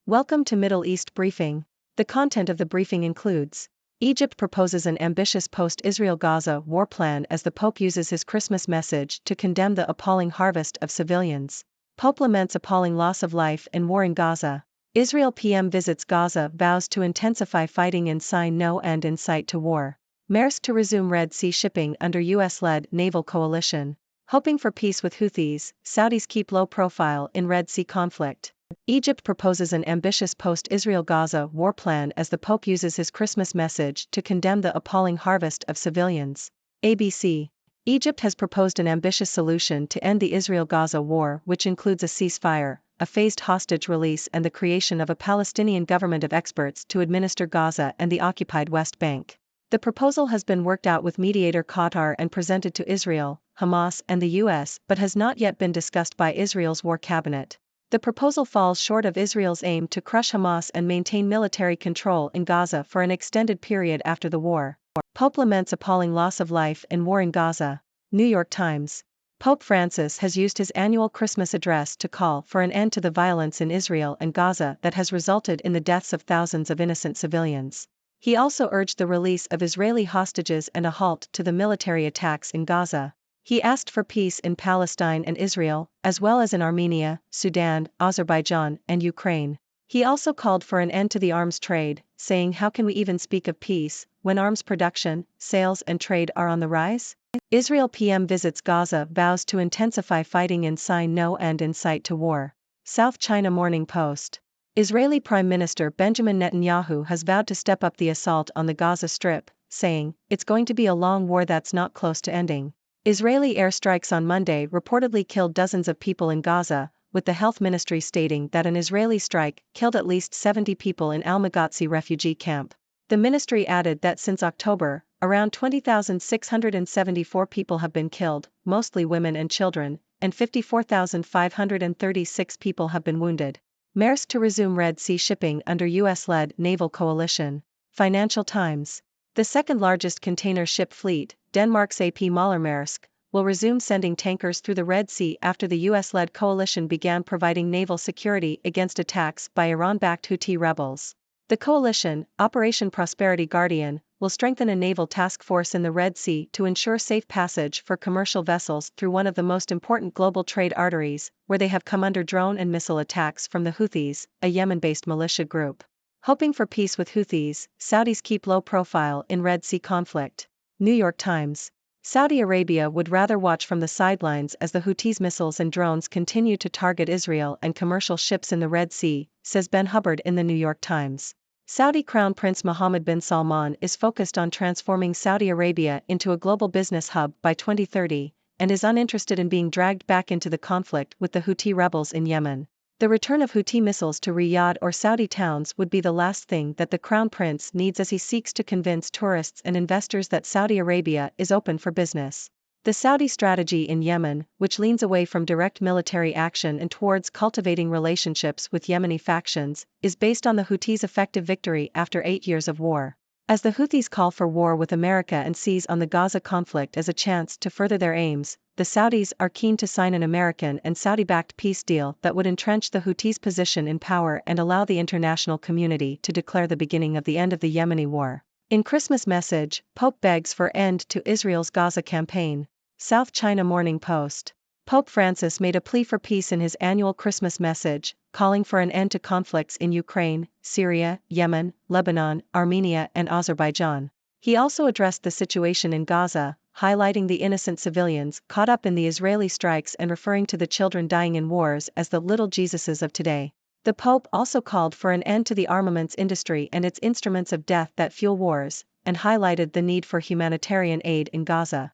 Welcome to Middle East Briefing. The content of the briefing includes: Egypt proposes an ambitious post-Israel-Gaza war plan as the Pope uses his Christmas message to condemn the appalling harvest of civilians. Pope laments appalling loss of life in war in Gaza. Israel PM visits Gaza, vows to intensify fighting and sign no end in sight to war. Maersk to resume Red Sea shipping under US-led naval coalition. Hoping for peace with Houthis, Saudis keep low profile in Red Sea conflict. Egypt proposes an ambitious post-Israel-Gaza war plan as the Pope uses his Christmas message to condemn the appalling harvest of civilians. ABC. Egypt has proposed an ambitious solution to end the Israel-Gaza war, which includes a ceasefire, a phased hostage release, and the creation of a Palestinian government of experts to administer Gaza and the occupied West Bank. The proposal has been worked out with mediator Qatar and presented to Israel, Hamas, and the US, but has not yet been discussed by Israel's war cabinet. The proposal falls short of Israel's aim to crush Hamas and maintain military control in Gaza for an extended period after the war. Pope laments appalling loss of life in war in Gaza. New York Times. Pope Francis has used his annual Christmas address to call for an end to the violence in Israel and Gaza that has resulted in the deaths of thousands of innocent civilians. He also urged the release of Israeli hostages and a halt to the military attacks in Gaza. He asked for peace in Palestine and Israel, as well as in Armenia, Sudan, Azerbaijan, and Ukraine. He also called for an end to the arms trade, saying, "How can we even speak of peace when arms production, sales, and trade are on the rise?" Israel PM visits Gaza, vows to intensify fighting and sign no end in sight to war. South China Morning Post. Israeli Prime Minister Benjamin Netanyahu has vowed to step up the assault on the Gaza Strip, saying, "It's going to be a long war that's not close to ending." Israeli airstrikes on Monday reportedly killed dozens of people in Gaza, with the health ministry stating that an Israeli strike killed at least 70 people in Al-Maghazi refugee camp. The ministry added that since October, around 20,674 people have been killed, mostly women and children, and 54,536 people have been wounded. Maersk to resume Red Sea shipping under US-led naval coalition. Financial Times. The second-largest container ship fleet, Denmark's AP Møller Maersk, will resume sending tankers through the Red Sea after the US-led coalition began providing naval security against attacks by Iran-backed Houthi rebels. The coalition, Operation Prosperity Guardian, will strengthen a naval task force in the Red Sea to ensure safe passage for commercial vessels through one of the most important global trade arteries, where they have come under drone and missile attacks from the Houthis, a Yemen-based militia group. Hoping for peace with Houthis, Saudis keep low profile in Red Sea conflict. New York Times. Saudi Arabia would rather watch from the sidelines as the Houthis' missiles and drones continue to target Israel and commercial ships in the Red Sea, says Ben Hubbard in the New York Times. Saudi Crown Prince Mohammed bin Salman is focused on transforming Saudi Arabia into a global business hub by 2030, and is uninterested in being dragged back into the conflict with the Houthi rebels in Yemen. The return of Houthi missiles to Riyadh or Saudi towns would be the last thing that the Crown Prince needs as he seeks to convince tourists and investors that Saudi Arabia is open for business. The Saudi strategy in Yemen, which leans away from direct military action and towards cultivating relationships with Yemeni factions, is based on the Houthis' effective victory after 8 years of war. As the Houthis call for war with America and seize on the Gaza conflict as a chance to further their aims, the Saudis are keen to sign an American and Saudi-backed peace deal that would entrench the Houthis' position in power and allow the international community to declare the beginning of the end of the Yemeni war. In Christmas message, Pope begs for end to Israel's Gaza campaign. South China Morning Post. Pope Francis made a plea for peace in his annual Christmas message, calling for an end to conflicts in Ukraine, Syria, Yemen, Lebanon, Armenia, and Azerbaijan. He also addressed the situation in Gaza, highlighting the innocent civilians caught up in the Israeli strikes and referring to the children dying in wars as the little Jesuses of today. The Pope also called for an end to the armaments industry and its instruments of death that fuel wars, and highlighted the need for humanitarian aid in Gaza.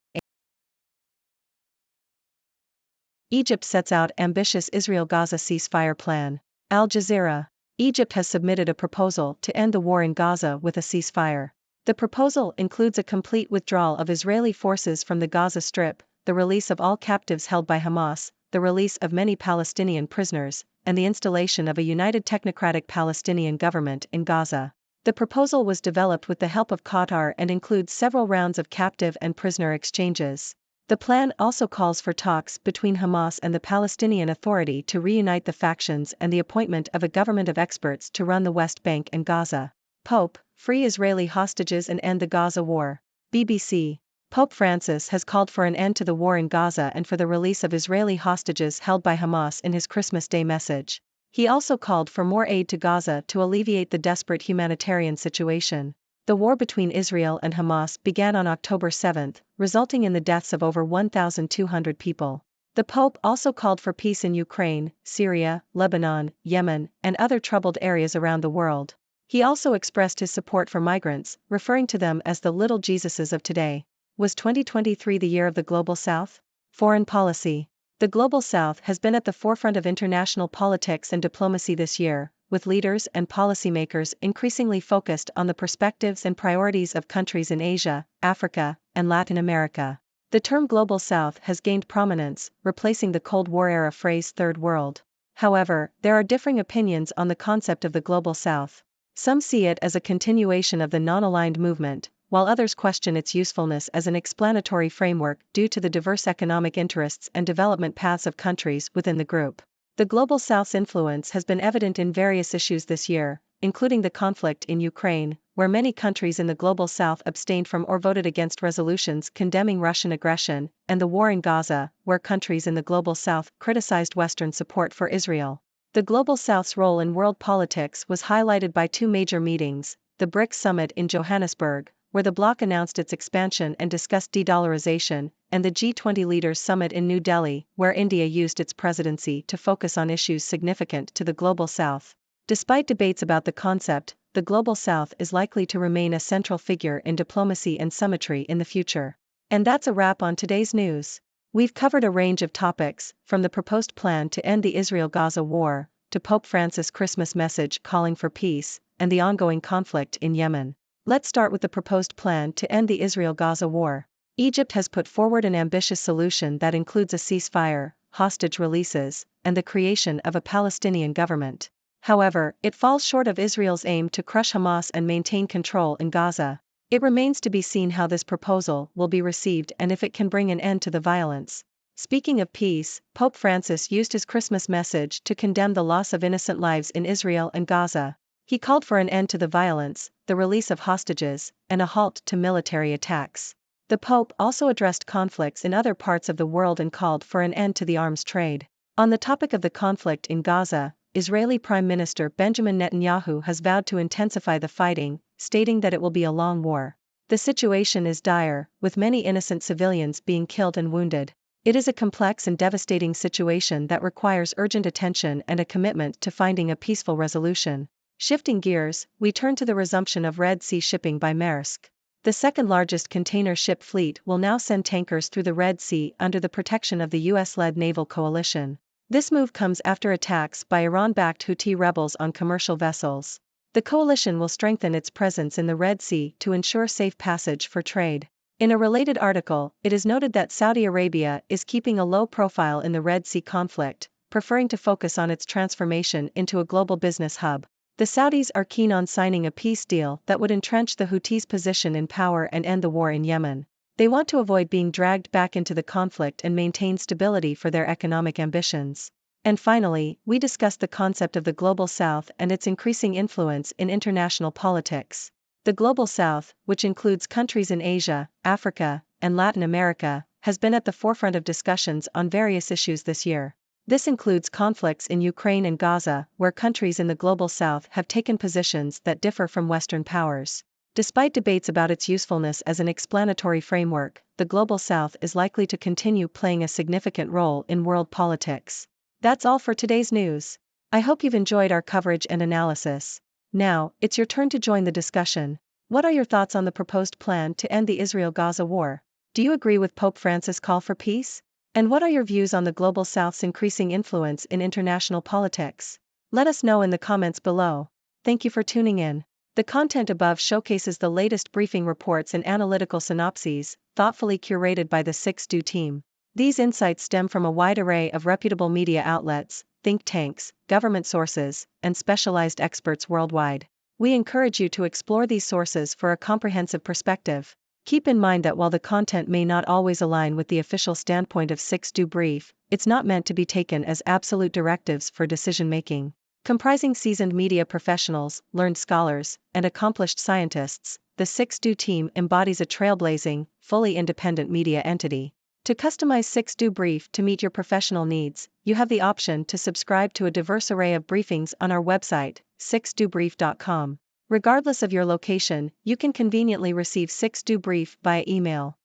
Egypt sets out ambitious Israel-Gaza ceasefire plan. Al Jazeera. Egypt has submitted a proposal to end the war in Gaza with a ceasefire. The proposal includes a complete withdrawal of Israeli forces from the Gaza Strip, the release of all captives held by Hamas, the release of many Palestinian prisoners, and the installation of a united technocratic Palestinian government in Gaza. The proposal was developed with the help of Qatar and includes several rounds of captive and prisoner exchanges. The plan also calls for talks between Hamas and the Palestinian Authority to reunite the factions and the appointment of a government of experts to run the West Bank and Gaza. Pope, free Israeli hostages and end the Gaza war. BBC. Pope Francis has called for an end to the war in Gaza and for the release of Israeli hostages held by Hamas in his Christmas Day message. He also called for more aid to Gaza to alleviate the desperate humanitarian situation. The war between Israel and Hamas began on October 7, resulting in the deaths of over 1,200 people. The Pope also called for peace in Ukraine, Syria, Lebanon, Yemen, and other troubled areas around the world. He also expressed his support for migrants, referring to them as the little Jesuses of today. Was 2023 the year of the Global South? Foreign policy. The Global South has been at the forefront of international politics and diplomacy this year, with leaders and policymakers increasingly focused on the perspectives and priorities of countries in Asia, Africa, and Latin America. The term Global South has gained prominence, replacing the Cold War-era phrase Third World. However, there are differing opinions on the concept of the Global South. Some see it as a continuation of the non-aligned movement, while others question its usefulness as an explanatory framework due to the diverse economic interests and development paths of countries within the group. The Global South's influence has been evident in various issues this year, including the conflict in Ukraine, where many countries in the Global South abstained from or voted against resolutions condemning Russian aggression, and the war in Gaza, where countries in the Global South criticized Western support for Israel. The Global South's role in world politics was highlighted by two major meetings: the BRICS summit in Johannesburg, where the bloc announced its expansion and discussed de-dollarization, and the G20 Leaders Summit in New Delhi, where India used its presidency to focus on issues significant to the Global South. Despite debates about the concept, the Global South is likely to remain a central figure in diplomacy and summitry in the future. And that's a wrap on today's news. We've covered a range of topics, from the proposed plan to end the Israel-Gaza war, to Pope Francis' Christmas message calling for peace, and the ongoing conflict in Yemen. Let's start with the proposed plan to end the Israel-Gaza war. Egypt has put forward an ambitious solution that includes a ceasefire, hostage releases, and the creation of a Palestinian government. However, it falls short of Israel's aim to crush Hamas and maintain control in Gaza. It remains to be seen how this proposal will be received and if it can bring an end to the violence. Speaking of peace, Pope Francis used his Christmas message to condemn the loss of innocent lives in Israel and Gaza. He called for an end to the violence, the release of hostages, and a halt to military attacks. The Pope also addressed conflicts in other parts of the world and called for an end to the arms trade. On the topic of the conflict in Gaza, Israeli Prime Minister Benjamin Netanyahu has vowed to intensify the fighting, stating that it will be a long war. The situation is dire, with many innocent civilians being killed and wounded. It is a complex and devastating situation that requires urgent attention and a commitment to finding a peaceful resolution. Shifting gears, we turn to the resumption of Red Sea shipping by Maersk. The second-largest container ship fleet will now send tankers through the Red Sea under the protection of the US-led naval coalition. This move comes after attacks by Iran-backed Houthi rebels on commercial vessels. The coalition will strengthen its presence in the Red Sea to ensure safe passage for trade. In a related article, it is noted that Saudi Arabia is keeping a low profile in the Red Sea conflict, preferring to focus on its transformation into a global business hub. The Saudis are keen on signing a peace deal that would entrench the Houthis' position in power and end the war in Yemen. They want to avoid being dragged back into the conflict and maintain stability for their economic ambitions. And finally, we discussed the concept of the Global South and its increasing influence in international politics. The Global South, which includes countries in Asia, Africa, and Latin America, has been at the forefront of discussions on various issues this year. This includes conflicts in Ukraine and Gaza, where countries in the Global South have taken positions that differ from Western powers. Despite debates about its usefulness as an explanatory framework, the Global South is likely to continue playing a significant role in world politics. That's all for today's news. I hope you've enjoyed our coverage and analysis. Now, it's your turn to join the discussion. What are your thoughts on the proposed plan to end the Israel-Gaza war? Do you agree with Pope Francis' call for peace? And what are your views on the Global South's increasing influence in international politics? Let us know in the comments below. Thank you for tuning in. The content above showcases the latest briefing reports and analytical synopses, thoughtfully curated by the 6Do team. These insights stem from a wide array of reputable media outlets, think tanks, government sources, and specialized experts worldwide. We encourage you to explore these sources for a comprehensive perspective. Keep in mind that while the content may not always align with the official standpoint of 6Do Brief, it's not meant to be taken as absolute directives for decision-making. Comprising seasoned media professionals, learned scholars, and accomplished scientists, the 6Do team embodies a trailblazing, fully independent media entity. To customize 6Do Brief to meet your professional needs, you have the option to subscribe to a diverse array of briefings on our website, 6dobrief.com. Regardless of your location, you can conveniently receive 6Do Brief via email.